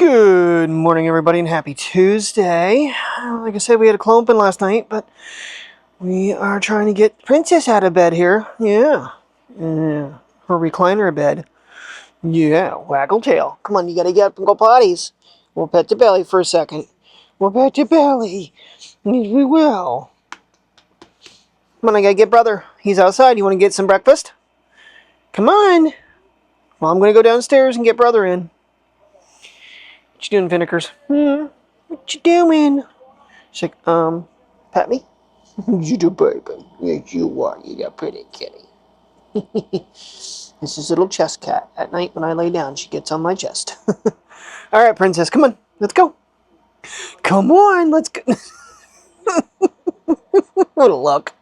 Good morning, everybody, and happy Tuesday. Like I said, we had a clumping last night, but we are trying to get Princess out of bed here. Yeah. Her recliner bed. Yeah, waggle tail. Come on, you gotta get up and go potties. We'll pet your belly for a second. We'll pet your belly. Yes, we will. Come on, I gotta get brother. He's outside. You wanna get some breakfast? Come on. Well, I'm gonna go downstairs and get brother in. What you doing, Vineekers? What you doing? She's like, pet me? You do, baby. Yes, you are. You got pretty kitty. This is little chest cat. At night when I lay down, she gets on my chest. All right, Princess, come on. Let's go. Come on, let's go. What a luck.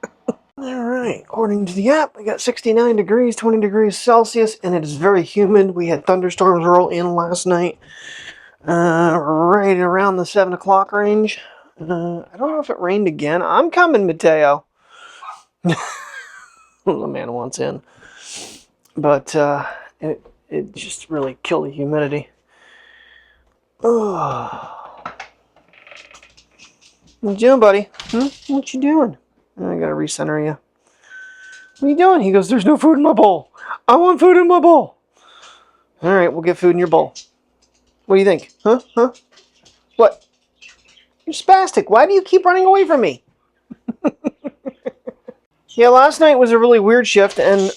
All right, according to the app, we got 69 degrees, 20 degrees Celsius, and it is very humid. We had thunderstorms roll in last night. Right around the 7 o'clock range. I don't know if it rained again. I'm coming, Mateo. The man wants in. But it just really killed the humidity. Oh. What you doing, buddy? What you doing? I gotta recenter you. What are you doing? He goes, there's no food in my bowl. I want food in my bowl. All right, we'll get food in your bowl. What do you think? Huh? What? You're spastic. Why do you keep running away from me? Yeah, last night was a really weird shift, and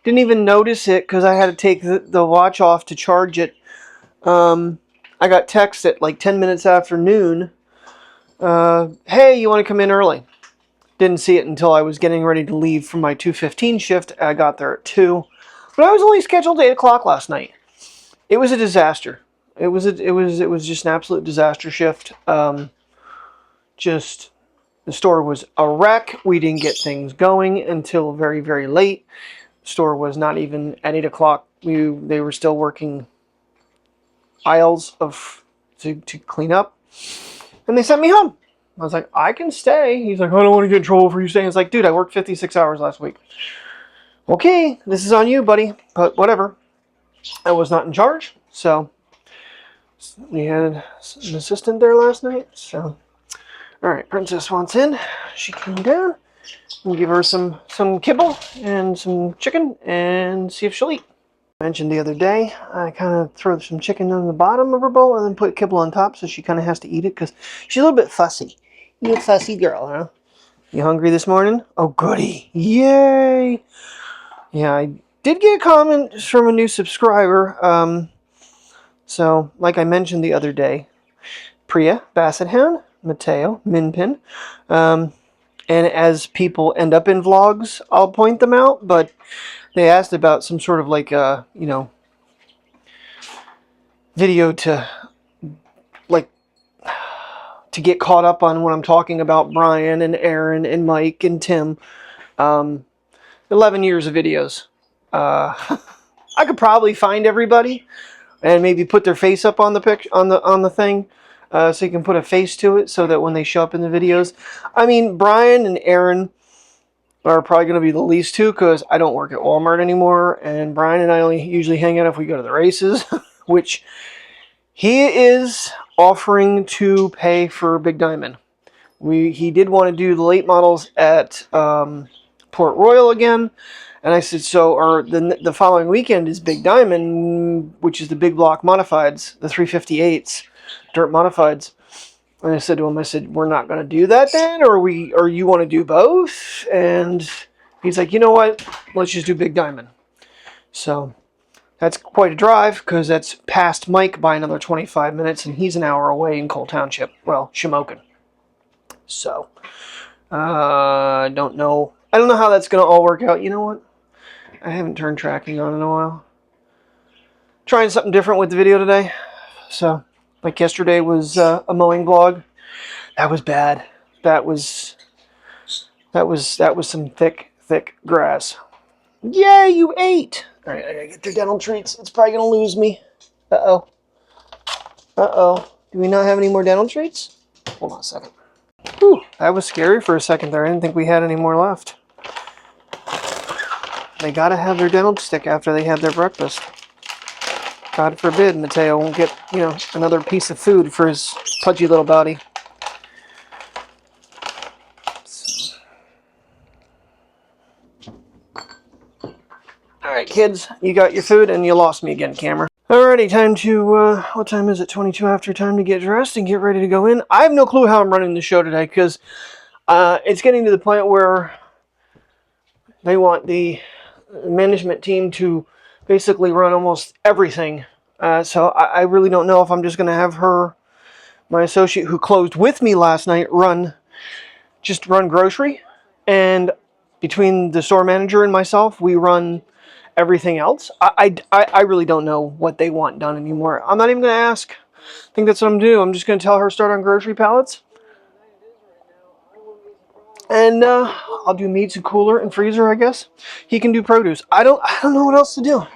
didn't even notice it because I had to take the watch off to charge it. I got text at like 10 minutes after noon. Hey, you want to come in early? Didn't see it until I was getting ready to leave for my 2:15 shift. I got there at 2. But I was only scheduled at 8 o'clock last night. It was a disaster. It was just an absolute disaster shift. Just the store was a wreck. We didn't get things going until very, very late. The store was not even at 8 o'clock. They were still working aisles to clean up, and they sent me home. I was like, I can stay. He's like, I don't want to get in trouble for you staying. It's like, dude, I worked 56 hours last week. Okay, this is on you, buddy. But whatever. I was not in charge, so we had an assistant there last night. So, all right, Princess wants in. She came down. We'll give her some kibble and some chicken and see if she'll eat. I mentioned the other day, I kind of throw some chicken on the bottom of her bowl and then put kibble on top, so she kind of has to eat it because she's a little bit fussy. You a fussy girl, huh? You hungry this morning? Oh, goody! Yay! Yeah, I did get a comment from a new subscriber. So, like I mentioned the other day, Priya, Basset Hound, Mateo, Minpin, and as people end up in vlogs, I'll point them out, but they asked about some sort of like, video to get caught up on when I'm talking about Brian and Aaron and Mike and Tim. 11 years of videos. I could probably find everybody and maybe put their face up on the picture on the thing, so you can put a face to it, so that when they show up in the videos. I mean, Brian and Aaron are probably going to be the least two because I don't work at Walmart anymore, and Brian and I only usually hang out if we go to the races, which he is offering to pay for Big Diamond. He did want to do the late models at Port Royal again, and I said, so the following weekend is Big Diamond, which is the big block modifieds, the 358s, dirt modifieds. And I said to him, I said, we're not going to do that then, or you want to do both? And he's like, you know what? Let's just do Big Diamond. So that's quite a drive because that's past Mike by another 25 minutes, and he's an hour away in Cole Township. Well, Shamokin. So I don't know how that's going to all work out. You know what? I haven't turned tracking on in a while. Trying something different with the video today. So, like yesterday was a mowing vlog. That was bad. That was some thick grass. Yay, you ate! All right, I gotta get their dental treats. It's probably gonna lose me. Uh-oh. Do we not have any more dental treats? Hold on a second. Whew, that was scary for a second there. I didn't think we had any more left. They gotta have their dental stick after they have their breakfast. God forbid Mateo won't get, you know, another piece of food for his pudgy little body. So. Alright, kids, you got your food and you lost me again, camera. Alrighty, time to, what time is it? 22 after, time to get dressed and get ready to go in. I have no clue how I'm running the show today, because it's getting to the point where they want the management team to basically run almost everything. So I really don't know if I'm just going to have her, my associate who closed with me last night, run grocery. And between the store manager and myself, we run everything else. I really don't know what they want done anymore. I'm not even going to ask. I think that's what I'm going to do. I'm just going to tell her start on grocery pallets. And I'll do meats and cooler and freezer, I guess. He can do produce. I don't know what else to do.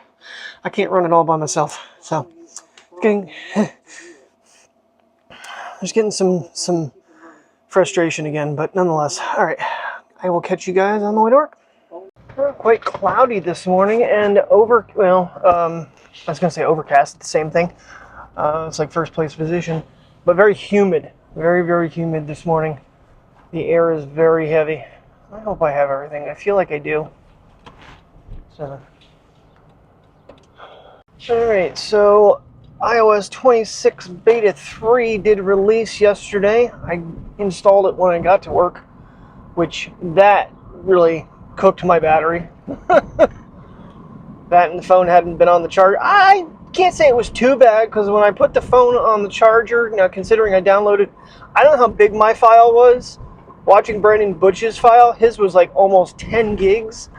I can't run it all by myself. So, just getting some frustration again, but nonetheless. All right, I will catch you guys on the way to work. Quite cloudy this morning and I was going to say overcast, it's the same thing. It's like first place position, but very humid, very, very humid this morning. The air is very heavy. I hope I have everything. I feel like I do. So. Alright, so iOS 26 Beta 3 did release yesterday. I installed it when I got to work, which that really cooked my battery. That and the phone hadn't been on the charger. I can't say it was too bad, because when I put the phone on the charger, now considering I downloaded, I don't know how big my file was. Watching Brandon Butch's file, his was like almost 10 gigs.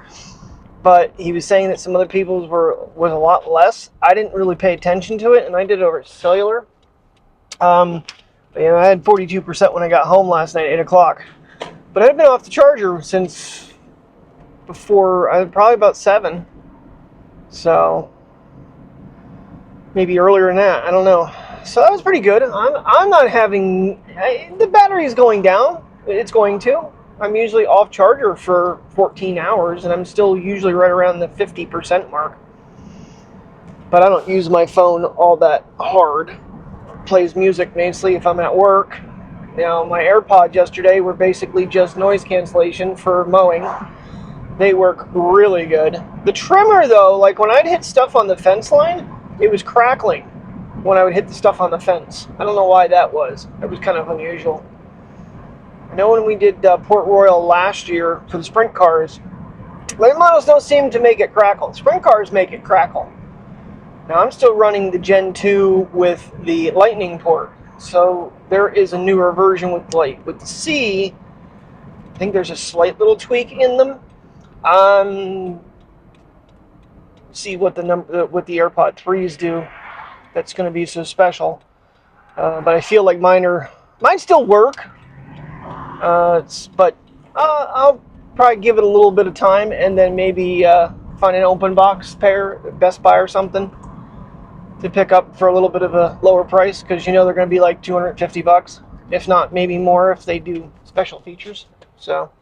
But he was saying that some other people's was a lot less. I didn't really pay attention to it, and I did it over cellular. But, you know, I had 42% when I got home last night at 8 o'clock. But I had been off the charger since before, probably about 7. So, maybe earlier than that, I don't know. So that was pretty good. I'm not having, the battery is going down. It's going to. I'm usually off charger for 14 hours, and I'm still usually right around the 50% mark. But I don't use my phone all that hard. It plays music mostly if I'm at work. Now, my AirPods yesterday were basically just noise cancellation for mowing. They work really good. The trimmer, though, like when I'd hit stuff on the fence line, it was crackling when I would hit the stuff on the fence. I don't know why that was. It was kind of unusual. I know when we did Port Royal last year for the sprint cars, late models don't seem to make it crackle. Sprint cars make it crackle. Now I'm still running the Gen 2 with the Lightning port, so there is a newer version with the C. I think there's a slight little tweak in them. See what the AirPod 3s do. That's going to be so special. But I feel like mine still work. But I'll probably give it a little bit of time and then maybe find an open box pair at Best Buy or something to pick up for a little bit of a lower price, because you know they're going to be like $250, if not maybe more if they do special features. So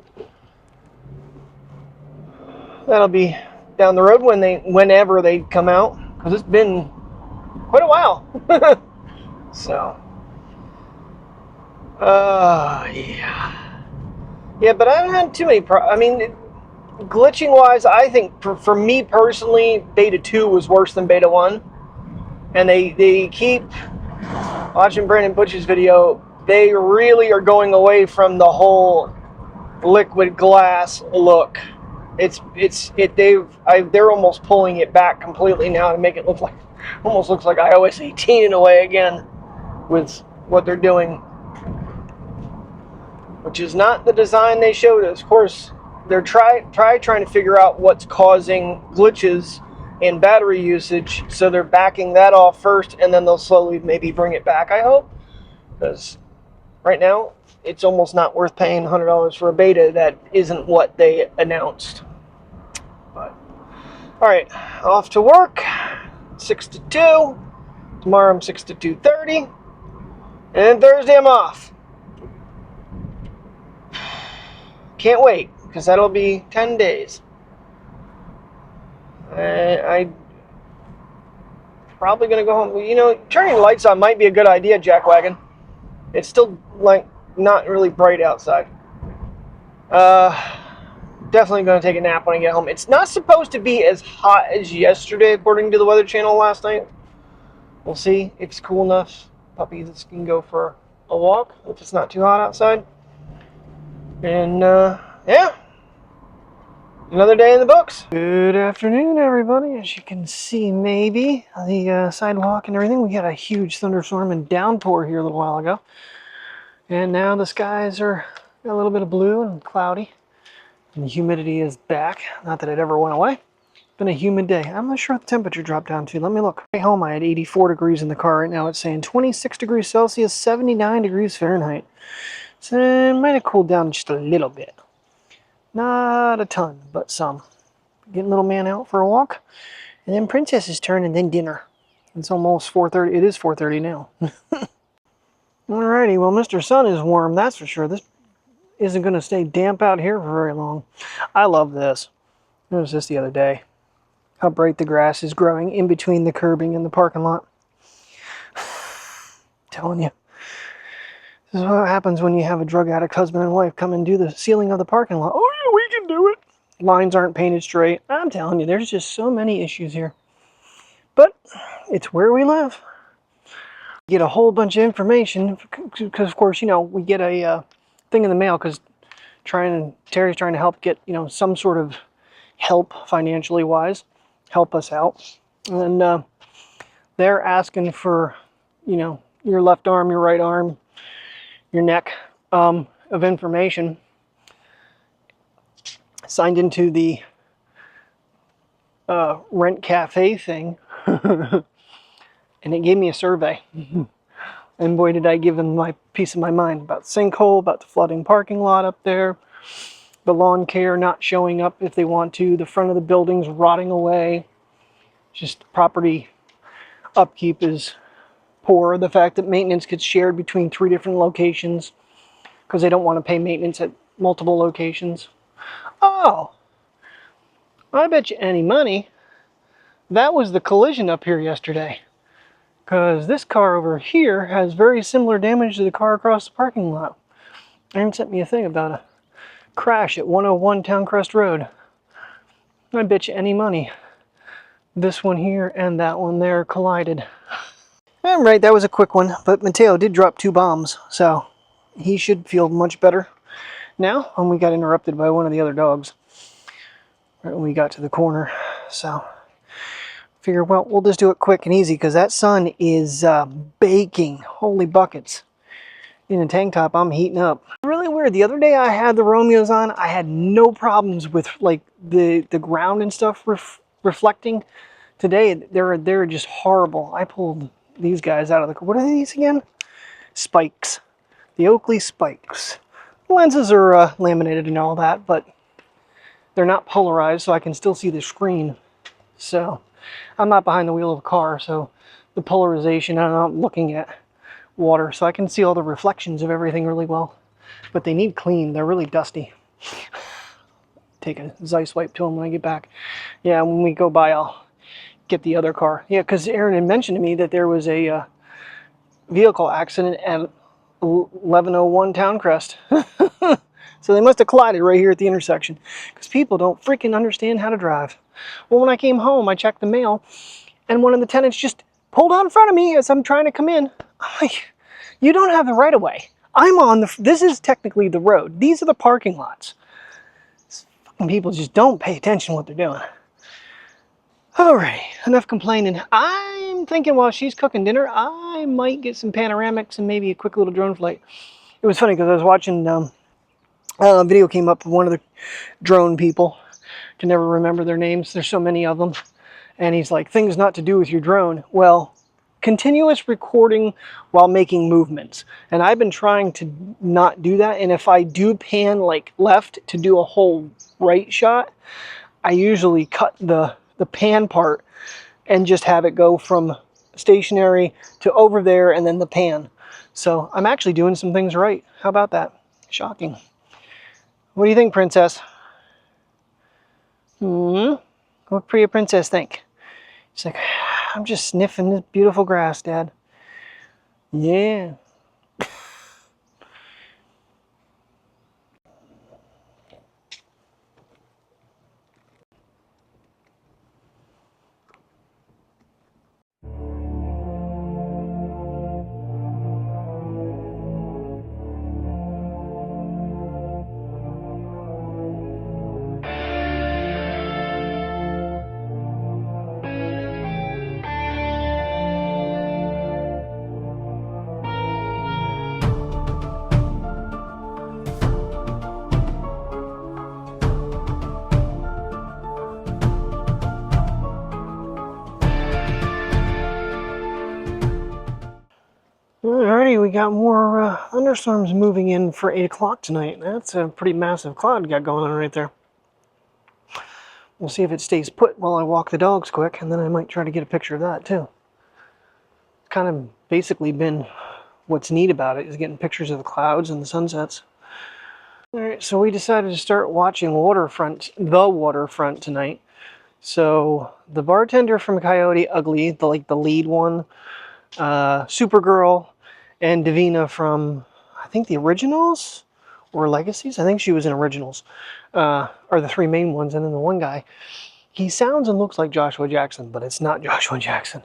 that'll be down the road whenever they come out, because it's been quite a while. So. Yeah, but I haven't had too many glitching wise, I think for me personally, Beta 2 was worse than Beta 1. And they keep watching Brandon Butch's video. They really are going away from the whole liquid glass look. They're almost pulling it back completely now to make it look like, almost looks like iOS 18 in a way again with what they're doing, which is not the design they showed us. Of course, they're trying to figure out what's causing glitches in battery usage, so they're backing that off first, and then they'll slowly maybe bring it back, I hope, because right now it's almost not worth paying $100 for a beta that isn't what they announced. But all right, off to work, 6 to 2. Tomorrow I'm 6 to 2:30, and Thursday I'm off. Can't wait, because that'll be 10 days. probably going to go home. You know, turning the lights on might be a good idea, Jackwagon. It's still, like, not really bright outside. Definitely going to take a nap when I get home. It's not supposed to be as hot as yesterday, according to the Weather Channel last night. We'll see if it's cool enough. Puppies can go for a walk if it's not too hot outside. And, yeah. Another day in the books. Good afternoon, everybody. As you can see, maybe the sidewalk and everything, we had a huge thunderstorm and downpour here a little while ago. And now the skies are a little bit of blue and cloudy. And the humidity is back. Not that it ever went away. It's been a humid day. I'm not sure what the temperature dropped down to. Let me look. Right home, I had 84 degrees in the car. Right now it's saying 26 degrees Celsius, 79 degrees Fahrenheit. So it might have cooled down just a little bit. Not a ton, but some. Getting little man out for a walk. And then Princess's turn and then dinner. It's almost 4:30. It is 4:30 now. Alrighty, well, Mr. Sun is warm, that's for sure. This isn't going to stay damp out here for very long. I love this. I noticed this the other day. How bright the grass is growing in between the curbing and the parking lot. Telling you. This is what happens when you have a drug addict husband and wife come and do the ceiling of the parking lot. Oh yeah, we can do it. Lines aren't painted straight. I'm telling you, there's just so many issues here. But it's where we live. Get a whole bunch of information because, of course, you know, we get a thing in the mail because Terry's trying to help get, you know, some sort of help financially wise, help us out. And they're asking for, you know, your left arm, your right arm, your neck of information signed into the rent cafe thing. And it gave me a survey. And boy, did I give them my piece of my mind about sinkhole, about the flooding parking lot up there, the lawn care not showing up if they want to, the front of the buildings rotting away, just property upkeep is poor, the fact that maintenance gets shared between 3 different locations because they don't want to pay maintenance at multiple locations. Oh, I bet you any money that was the collision up here yesterday. Because this car over here has very similar damage to the car across the parking lot. Aaron sent me a thing about a crash at 101 Towncrest Road. I bet you any money this one here and that one there collided. All right, that was a quick one, but Mateo did drop 2 bombs, so he should feel much better now. And we got interrupted by one of the other dogs right when we got to the corner, so figure, well, we'll just do it quick and easy because that sun is baking. Holy buckets. In a tank top, I'm heating up. Really weird. The other day I had the Romeos on. I had no problems with like the ground and stuff reflecting. Today, they're just horrible. I pulled these guys out of the car. What are these again? Spikes. The Oakley spikes. The lenses are laminated and all that, but they're not polarized, so I can still see the screen. So I'm not behind the wheel of a car, so the polarization, I'm not looking at water, so I can see all the reflections of everything really well. But they need clean. They're really dusty. Take a Zeiss wipe to them when I get back. Yeah, when we go by, I'll get the other car. Yeah, because Aaron had mentioned to me that there was a vehicle accident at 1101 Towncrest. So they must have collided right here at the intersection because people don't freaking understand how to drive. Well, when I came home, I checked the mail, and one of the tenants just pulled out in front of me as I'm trying to come in. I'm like, you don't have the right of way. I'm on the, this is technically the road. These are the parking lots. Fucking people just don't pay attention to what they're doing. Alright, enough complaining. I'm thinking while she's cooking dinner, I might get some panoramics and maybe a quick little drone flight. It was funny because I was watching, a video came up of one of the drone people. Can never remember their names. There's so many of them. And he's like, things not to do with your drone. Well, continuous recording while making movements. And I've been trying to not do that. And if I do pan like left to do a whole right shot, I usually cut the pan part and just have it go from stationary to over there and then the pan. So I'm actually doing some things right. How about that? Shocking. What do you think, Princess? What do your princess think? She's like, I'm just sniffing this beautiful grass, Dad. Yeah. Alrighty, we got more thunderstorms moving in for 8 o'clock tonight. That's a pretty massive cloud we got going on right there. We'll see if it stays put while I walk the dogs quick, and then I might try to get a picture of that too. It's kind of basically been what's neat about it, is getting pictures of the clouds and the sunsets. Alright, so we decided to start watching the waterfront tonight. So the bartender from Coyote Ugly, the lead one, Supergirl, and Davina from, I think, the Originals or Legacies. I think she was in Originals, are the 3 main ones. And then the one guy, he sounds and looks like Joshua Jackson, but it's not Joshua Jackson.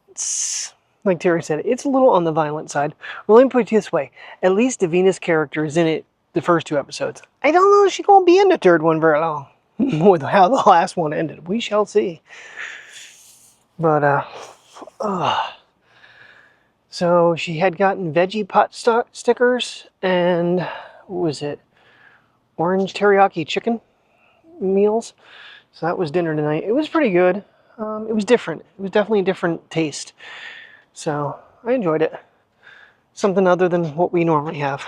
It's, like Terry said, it's a little on the violent side. Well, let me put it this way. At least Davina's character is in it the first 2 episodes. I don't know if she's going to be in the 3rd one very long. With how the last one ended. We shall see. But, so she had gotten veggie pot stickers and, what was it? Orange teriyaki chicken meals. So that was dinner tonight. It was pretty good. It was different. It was definitely a different taste. So I enjoyed it. Something other than what we normally have.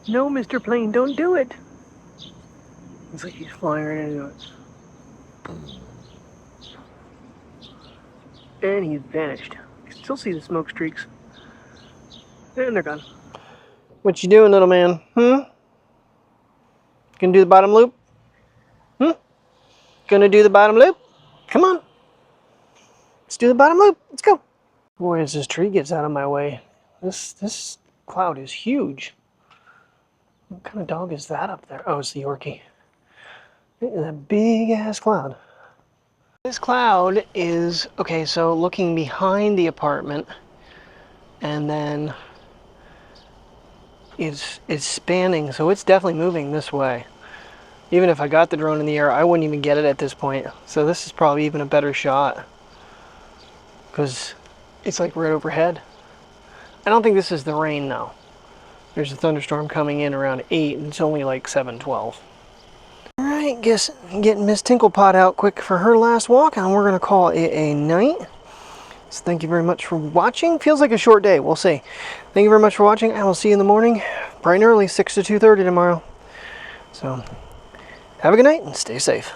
No, Mr. Plane, don't do it. It's like he's flying right into it. And he's vanished. You can still see the smoke streaks. And they're gone. What you doing, little man? Gonna do the bottom loop? Gonna do the bottom loop? Come on. Let's do the bottom loop. Let's go. Boy, as this tree gets out of my way. This cloud is huge. What kind of dog is that up there? Oh, it's the Yorkie. Look at that big ass cloud. This cloud is, okay, so looking behind the apartment, and then it's spanning, so it's definitely moving this way. Even if I got the drone in the air, I wouldn't even get it at this point. So this is probably even a better shot, because it's like right overhead. I don't think this is the rain though. There's a thunderstorm coming in around 8, and it's only like 7:12. Alright, guess getting Miss Tinklepot out quick for her last walk, and we're going to call it a night. So thank you very much for watching. Feels like a short day. We'll see. Thank you very much for watching. I will see you in the morning, bright and early, 6 to 2:30 tomorrow. So have a good night and stay safe.